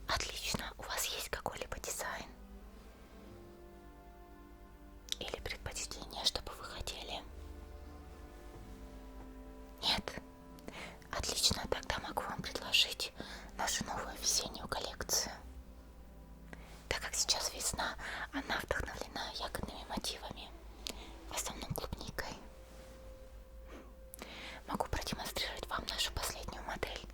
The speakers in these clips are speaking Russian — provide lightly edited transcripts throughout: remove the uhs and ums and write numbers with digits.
Отлично. У вас есть какой-либо дизайн? Или предпочтение, что бы вы хотели? Нет? Отлично. Тогда могу вам предложить нашу новую весеннюю коллекцию. Так как сейчас весна, она вдохновлена ягодными мотивами, в основном клубникой. Могу продемонстрировать вам нашу последнюю модель.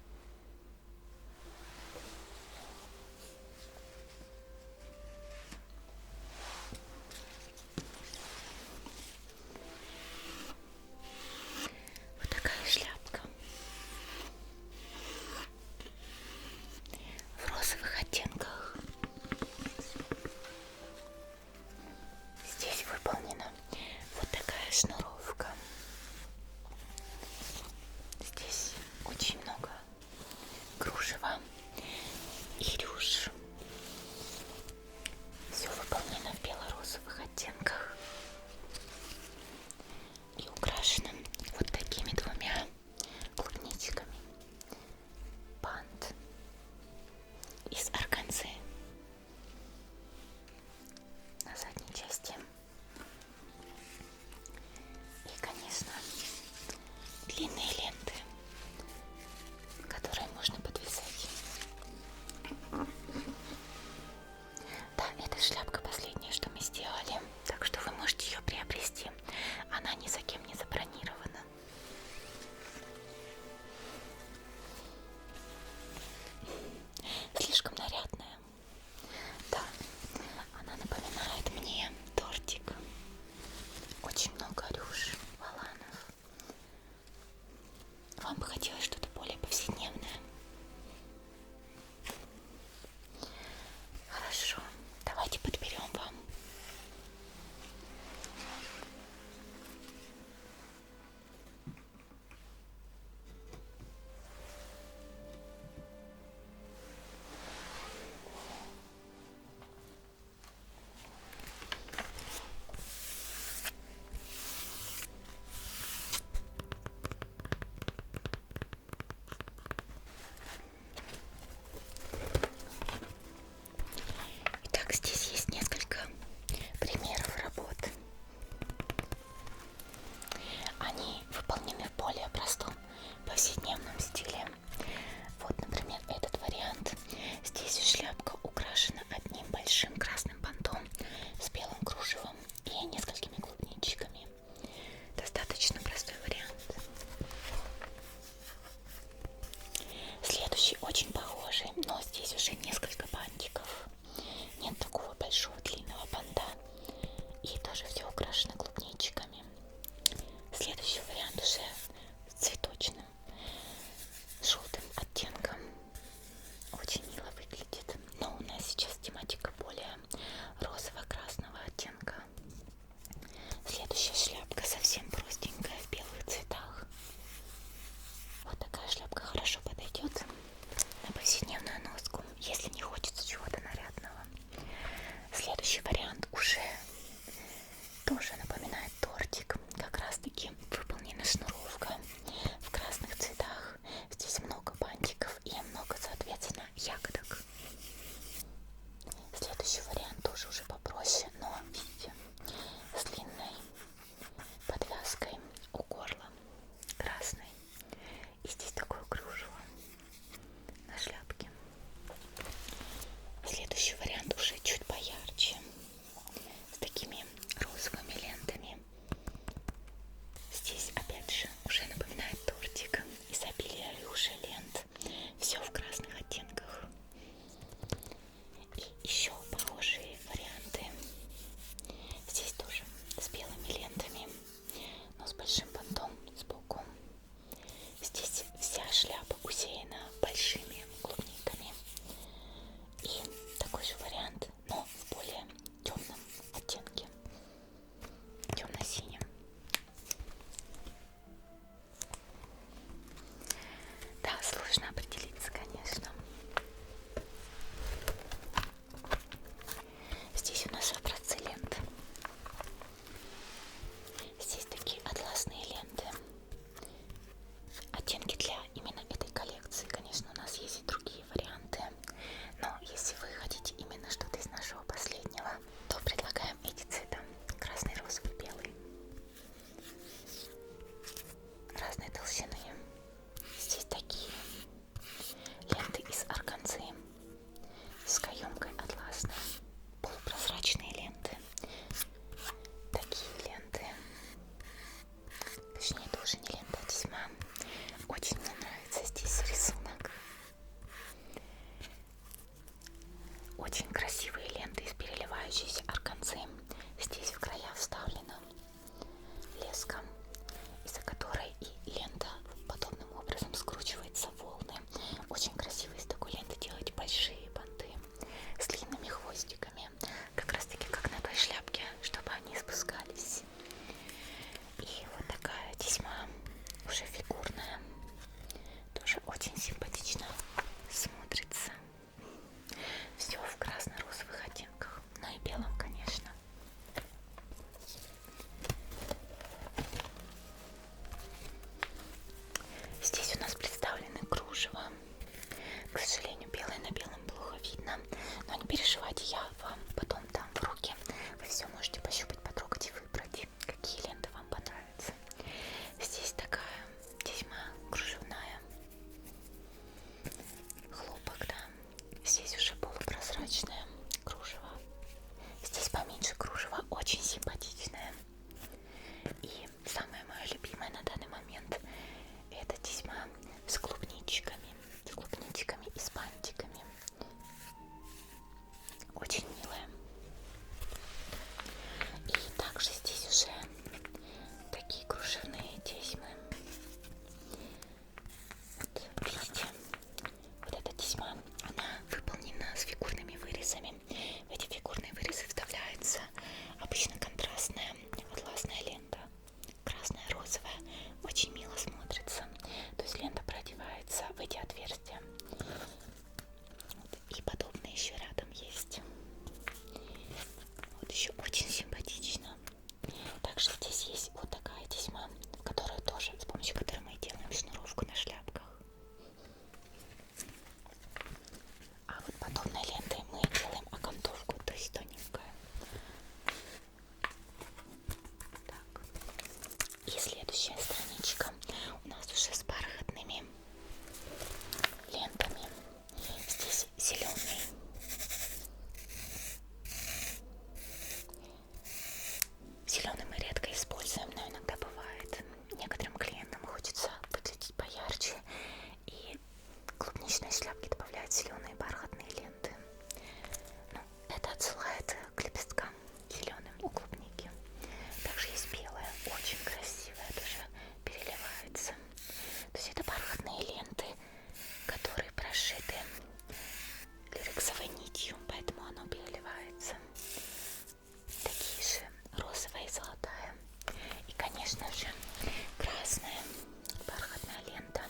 очень красивые ленты из переливающейся органзы. Здесь в края вставлена леска, из-за которой и лента подобным образом скручивается в волны. Очень красиво из такой ленты делать большие банты с длинными хвостиками, как раз таки как на той шляпке, чтобы они спускались. И вот такая тесьма уже фигурная, тоже очень симпатично смотрится. Все в красно-розовых оттенках, ну и белом, конечно. Здесь у нас представлены кружева. К сожалению, белое на белом плохо видно, но не переживайте, я вам потом дам в руки. Вы все можете пощупать, потрогать и выбрать, какие ленты вам понравятся. Здесь такая тесьма кружевная, хлопок, да. Здесь уже полупрозрачное кружево. Здесь поменьше кружева, очень симпатичное. И самое мое любимое на данный момент — это тесьма с клубничками и с бантиками. Очень милая. И также здесь уже такие кружевные тесьмы. Вот видите, вот эта тесьма, она выполнена с фигурными вырезами. В эти фигурные вырезы вставляется обычно контрастная атласная лента, красная, розовая, очень мило смотрится. То есть лента продевается в эти отверстия. И подобные еще рядом есть. Вот еще очень симпатично. Также здесь есть вот такая тесьма, которую тоже, с помощью которой мы делаем шнуровку на шляпках. А вот подобной лентой мы делаем окантовку, то есть тоненькая. Так. И следующая страничка у нас уже с бархатными лентами. Здесь зеленый. Зеленый мы редко используем, но иногда бывает. Некоторым клиентам хочется выглядеть поярче, и клубничные шляпки добавляют зеленые бархатные ленты. Ну, это отсылает к лепесткам зеленым у клубники. Также есть белая, очень красивая, тоже переливается. То есть это бархатные ленты, которые прошиты люрексовой нитью, поэтому оно переливается. Такие же розовая и золотая. И, конечно же, красная бархатная лента,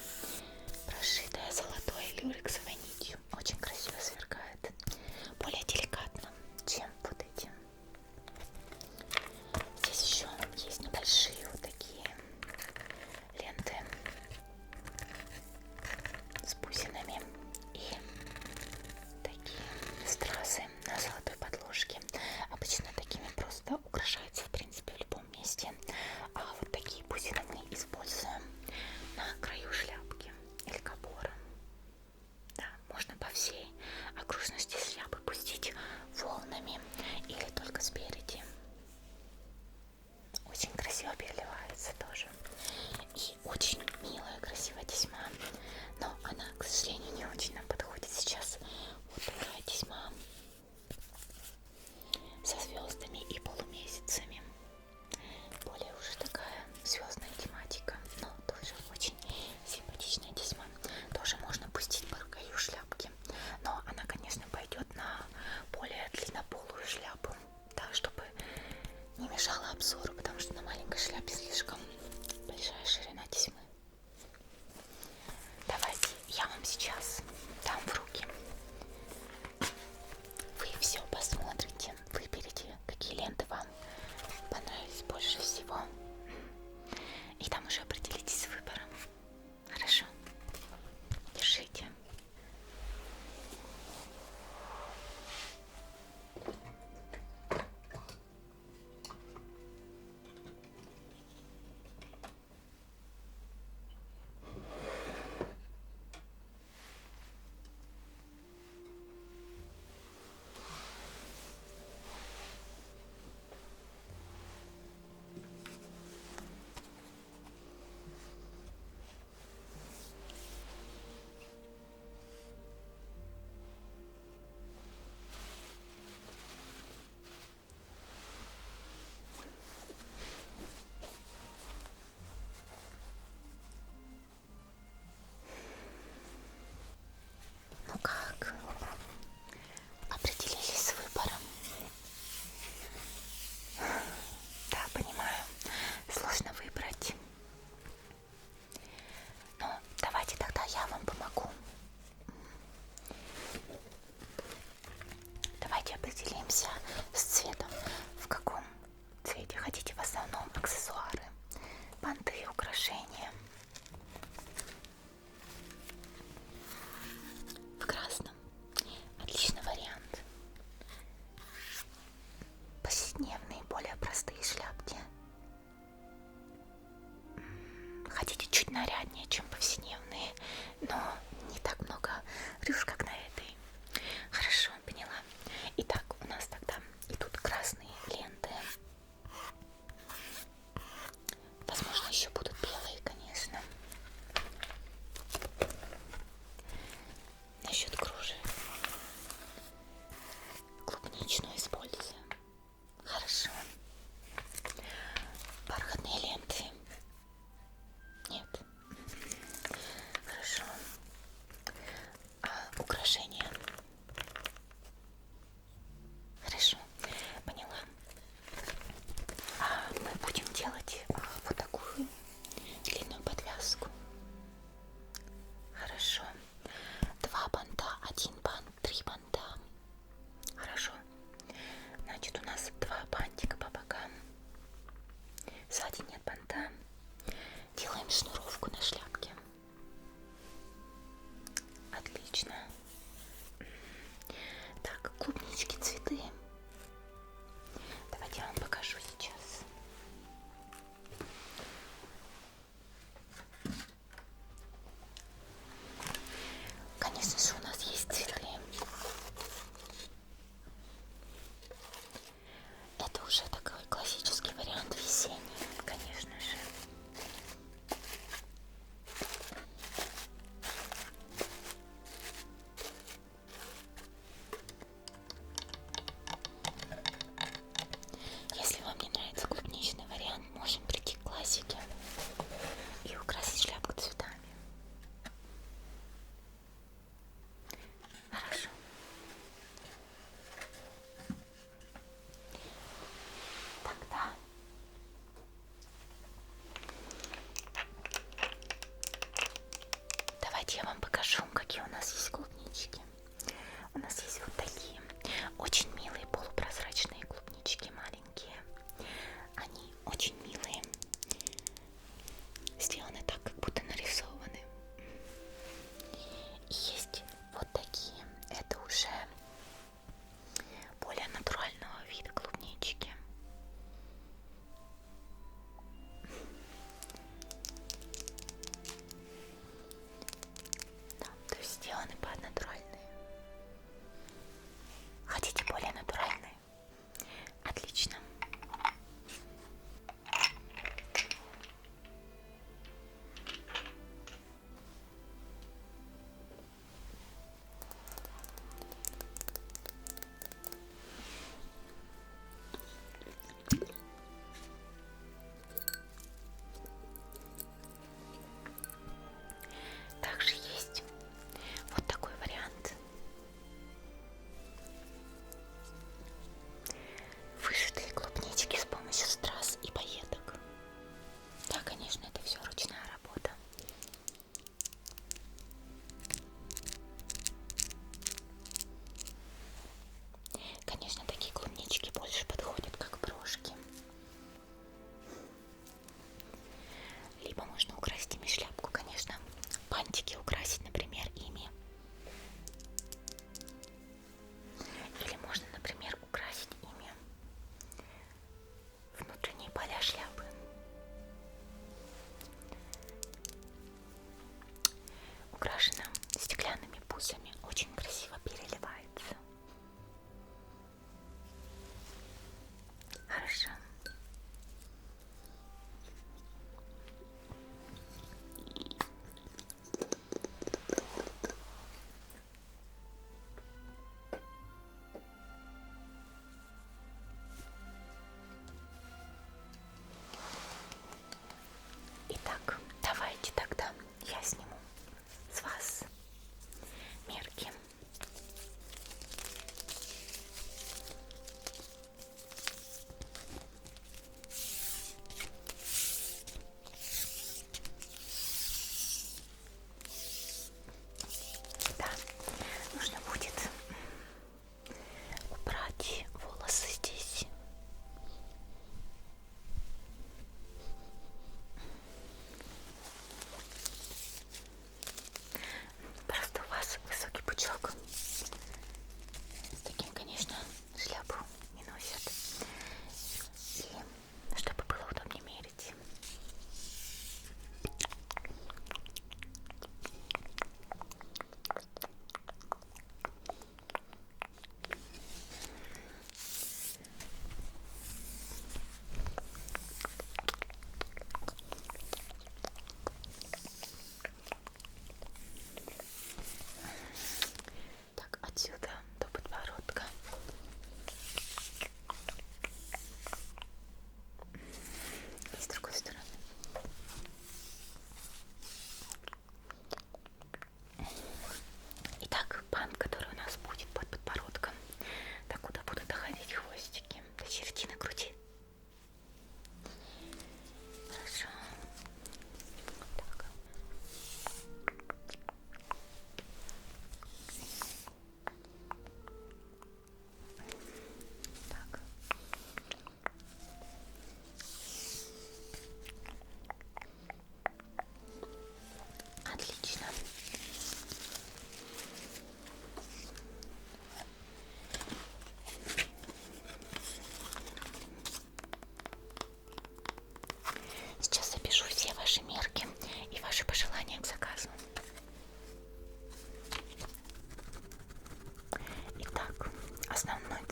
прошитая золотой люрексовой нитью. Очень красиво сверкает. Более деликатно, чем вот эти. Здесь еще есть небольшие вот такие ленты с бусинами и такие стразы на золотой подложке. Обычно такими просто украшается, в принципе, в любом месте. А вот такие бусины мы используем на краю шляпки или капора. Да, можно по всей окружности шляпы пустить волнами или только спереди. Очень красиво переливается тоже. И очень милая, красивая тесьма. Но она, к сожалению, не очень нам подходит сейчас. Вот такая тесьма со звездами и полумесяцами. Более уже такая звездная тематика. Но тоже очень симпатичная тесьма. Тоже можно пустить по краю шляпки. Но она, конечно, пойдет на более длиннополую шляпу. Да, чтобы не мешала обзору, потому что на маленькой шляпе слишком большая ширина тесьмы. Давайте я вам сейчас дам в руки. Вы все посмотрите, выберите, какие ленты вам понравились больше всего. И там уже определитесь с выбором. Хорошо? Держите. давайте определимся с цветом. В каком цвете хотите в основном аксессуары, банты, украшения? В красном. Отличный вариант. Повседневные, более простые шляпки. Хотите чуть наряднее, чем повседневные, но не так много рюш, как на этой. Хорошо, поняла. Итак, у нас тогда идут красные ленты. Возможно, еще будут белые, конечно.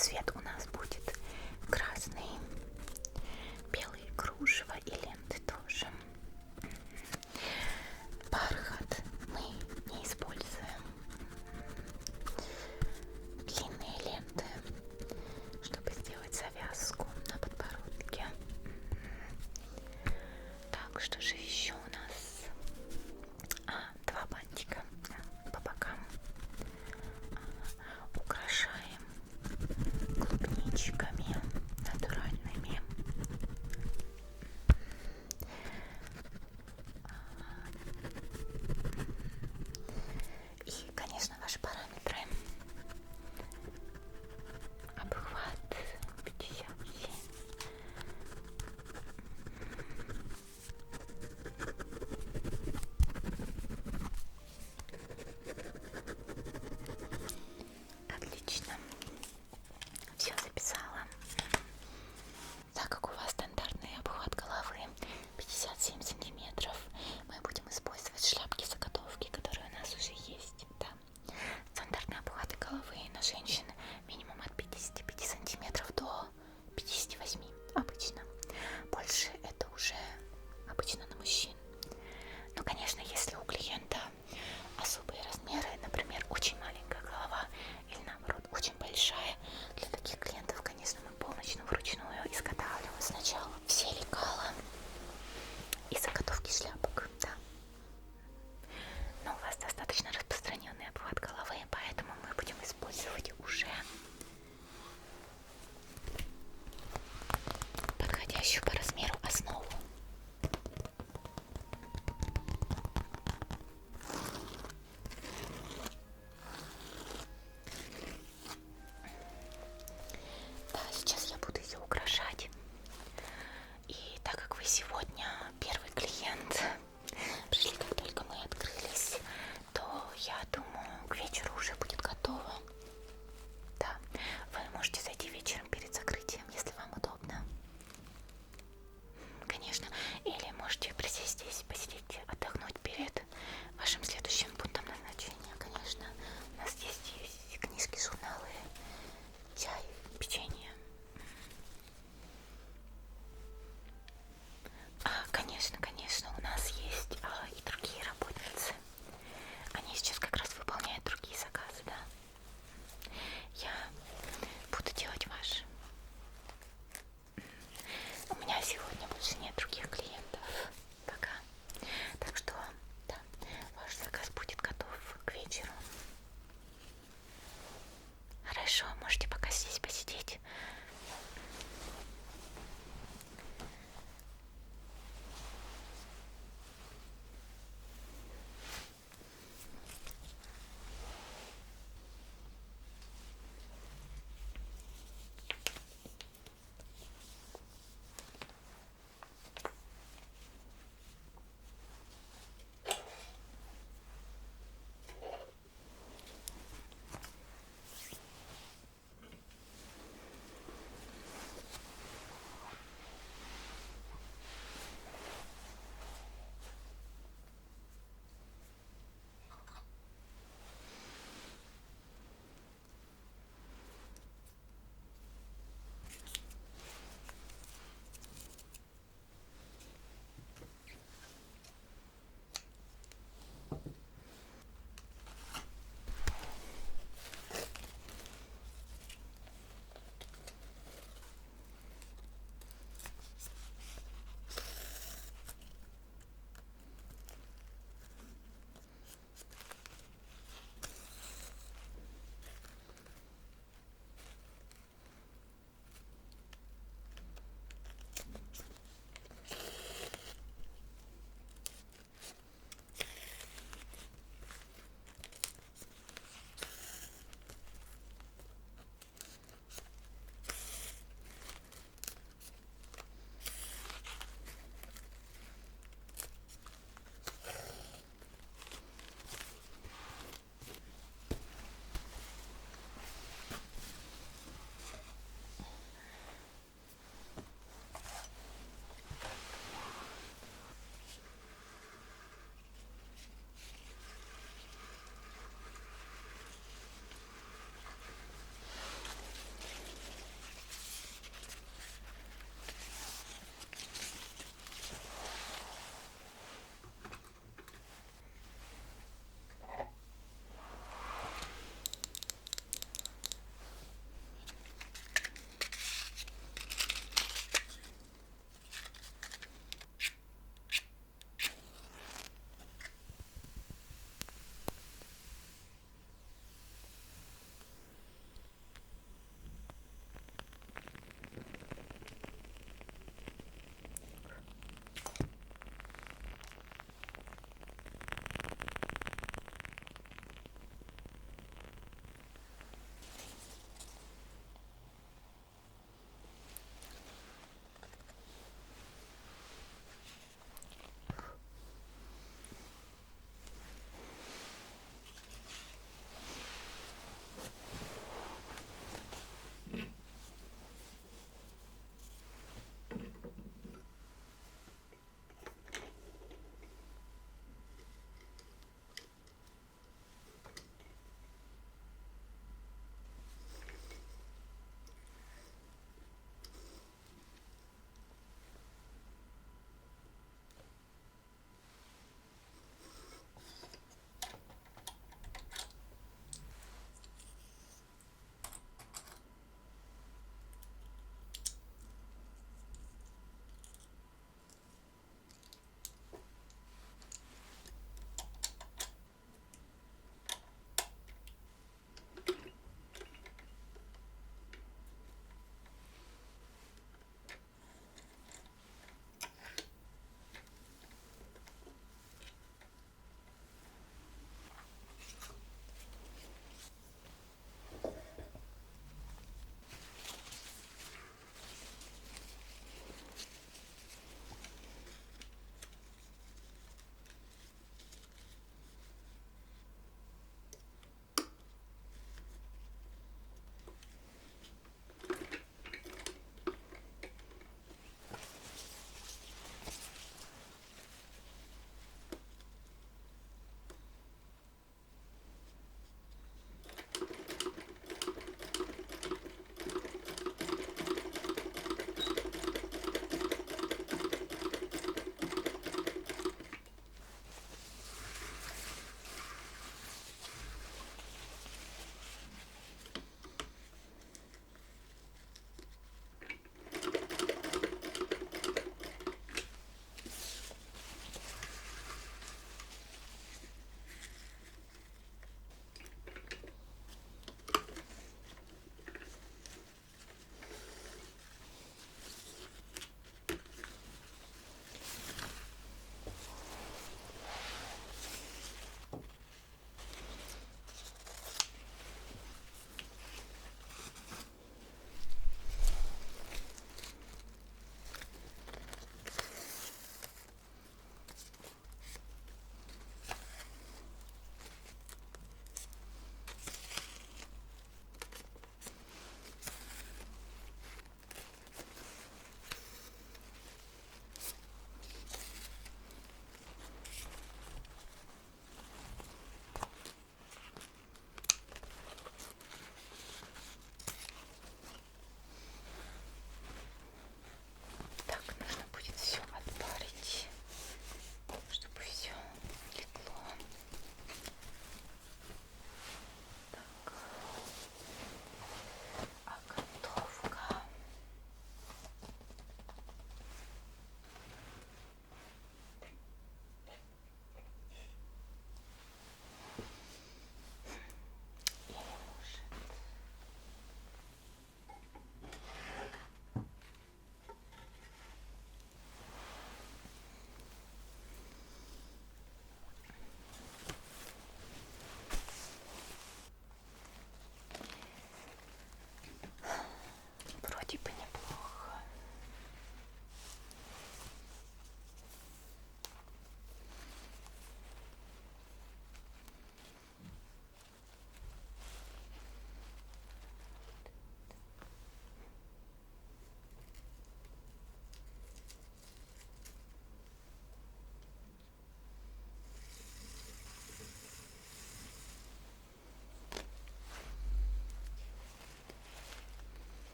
цвет у нас будет красный, белые кружево и ленты тоже. Бархат мы не используем. Длинные ленты, чтобы сделать завязку на подбородке. Так, что же еще у нас? Два бантика, да, по бокам. Украшаем клубничками натуральными. И, конечно, ваши параметры. Обхват 57. Отлично. Все записала. Так как у вас стандартный обхват головы 57 сантиметров, мы будем использовать шляпки-заготовки, которые у нас уже есть. Да. Стандартные обхваты головы на женщин минимум от 55 сантиметров до 58 обычно. Больше это уже обычно на мужчин. Но, конечно, если у клиента особые размеры, например, очень маленькая голова или наоборот очень большая, для таких клиентов, конечно, мы полностью вручную изготавливаем сначала все лекала и заготовки шляпок, да. Но у вас достаточно распространенный обхват головы, поэтому мы будем использовать уже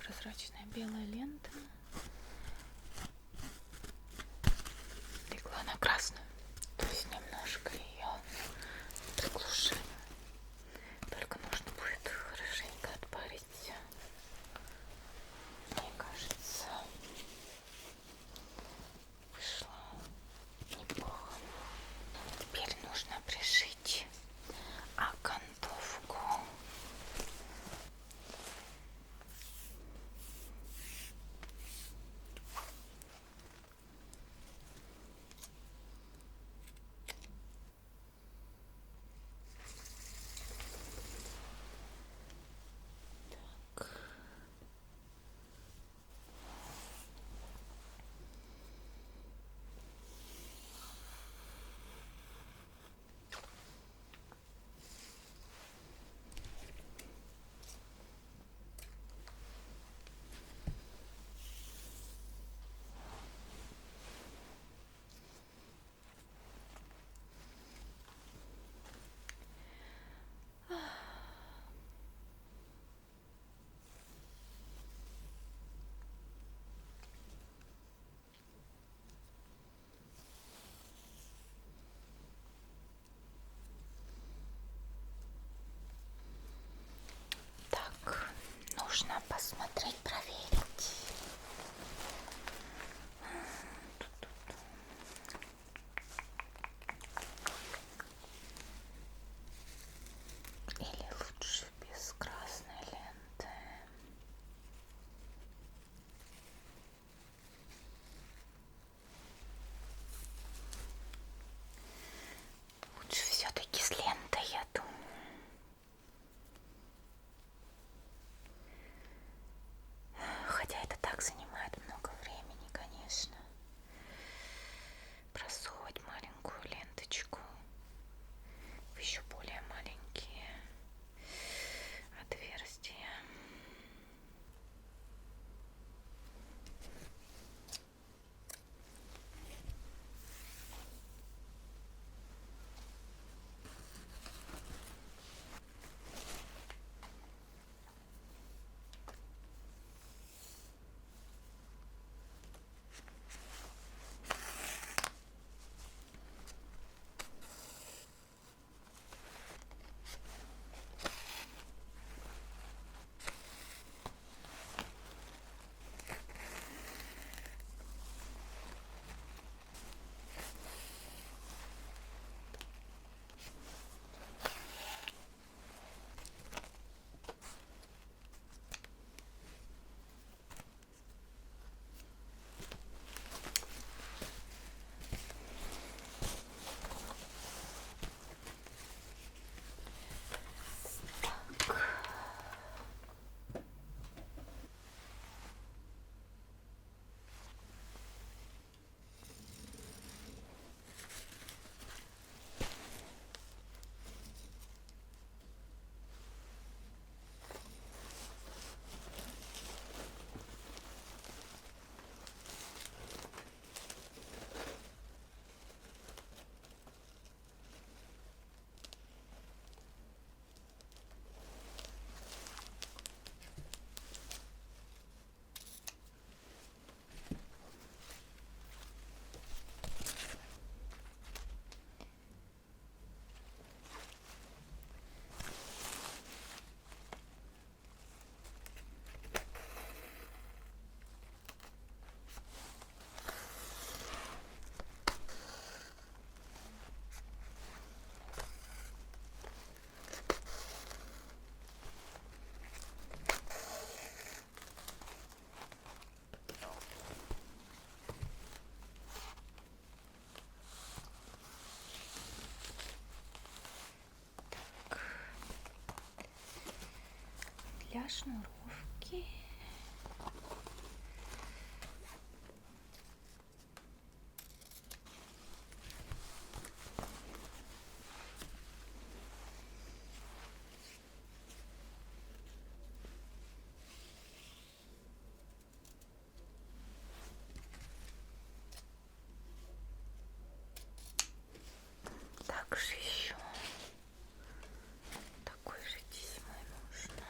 полупрозрачная белая лента легла на красную, то есть немножко ее приглушила. Только нужно будет хорошенько отпарить все. Мне кажется, вышло неплохо. Теперь нужно пришить окантовку. Так, нужно посмотреть, проверить. Или лучше без красной ленты. Лучше все-таки с лентой, я думаю. Хотя это так занимает много времени, конечно. Просовывать маленькую ленточку в еще более маленькие отверстия. Для шнуровки также еще такой же тесьмой нужно.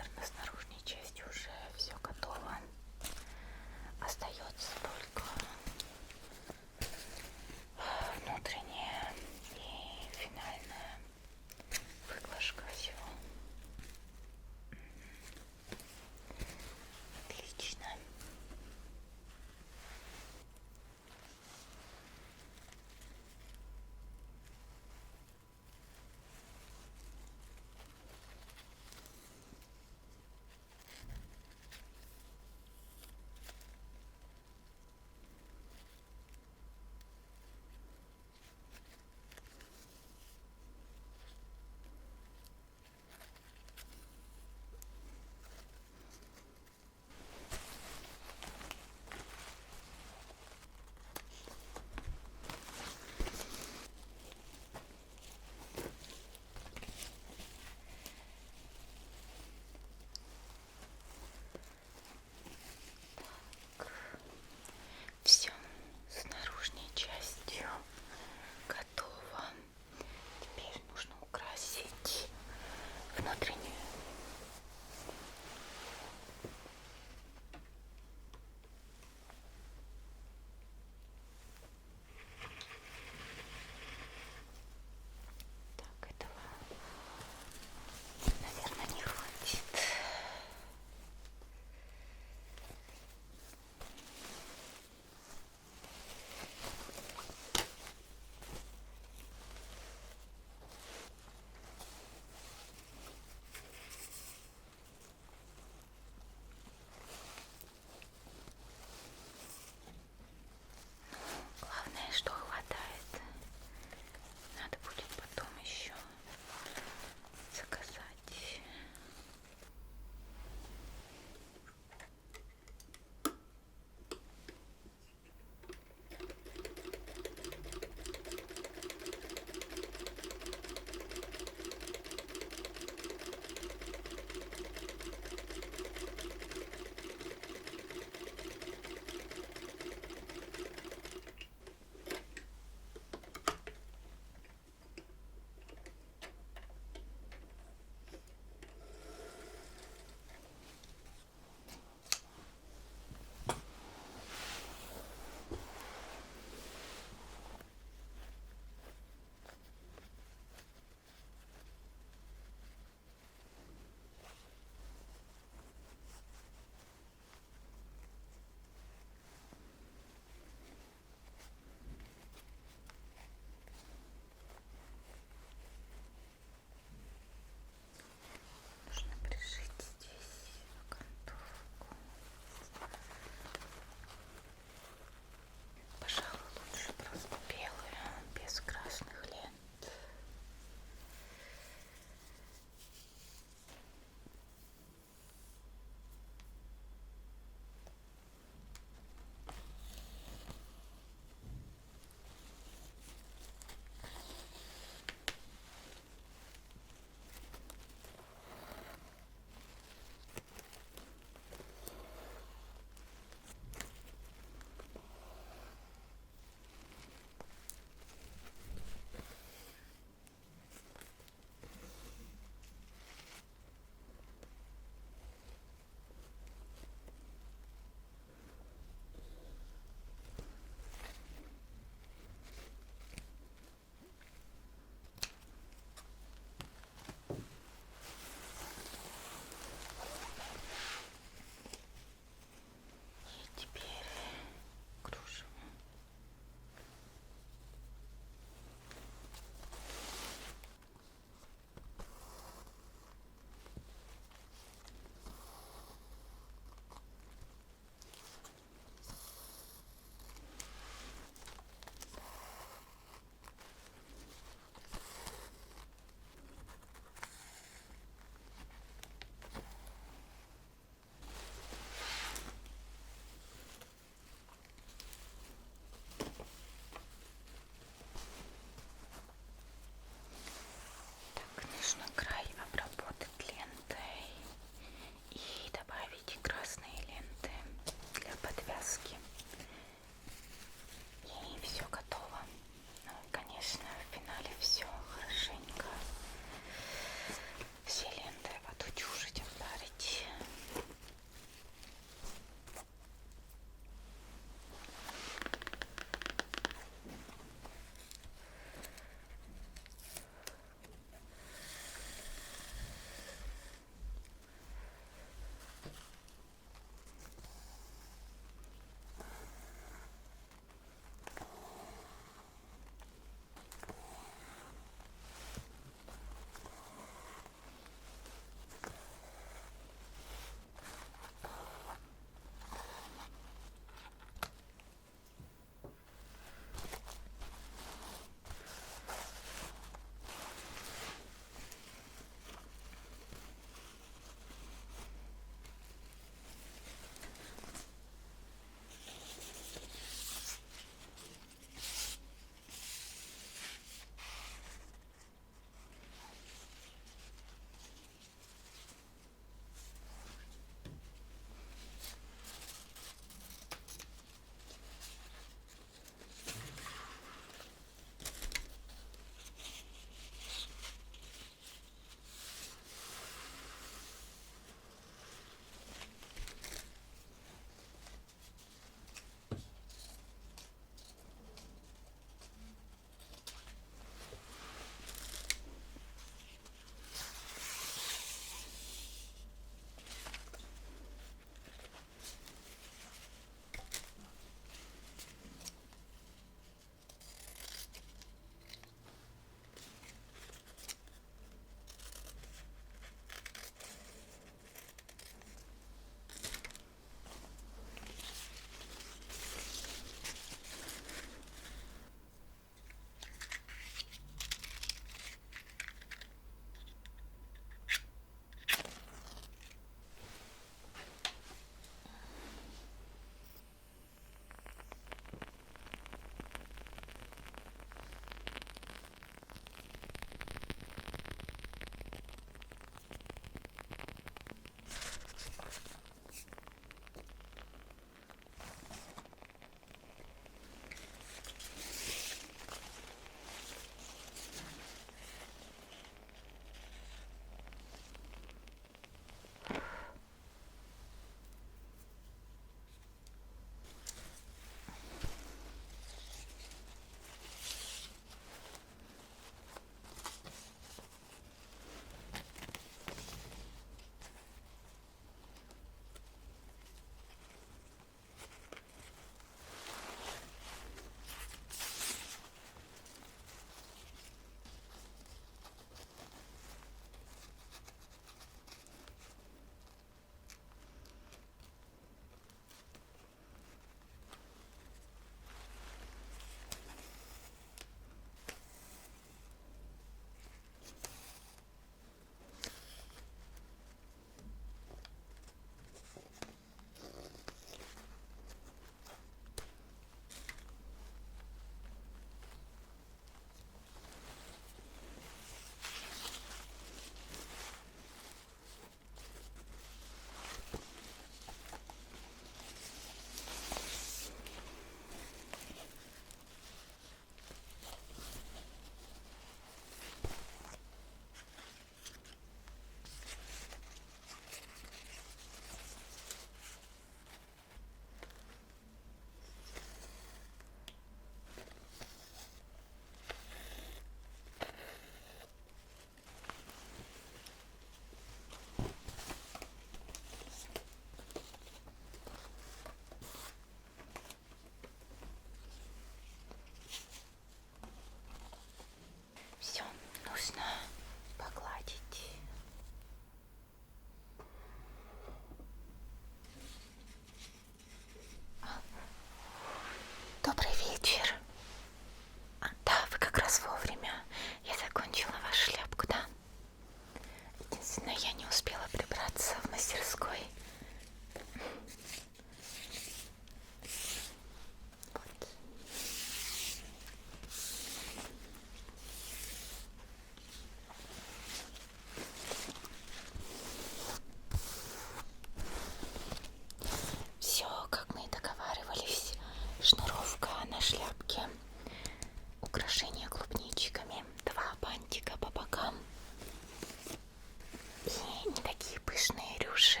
пышные рюши.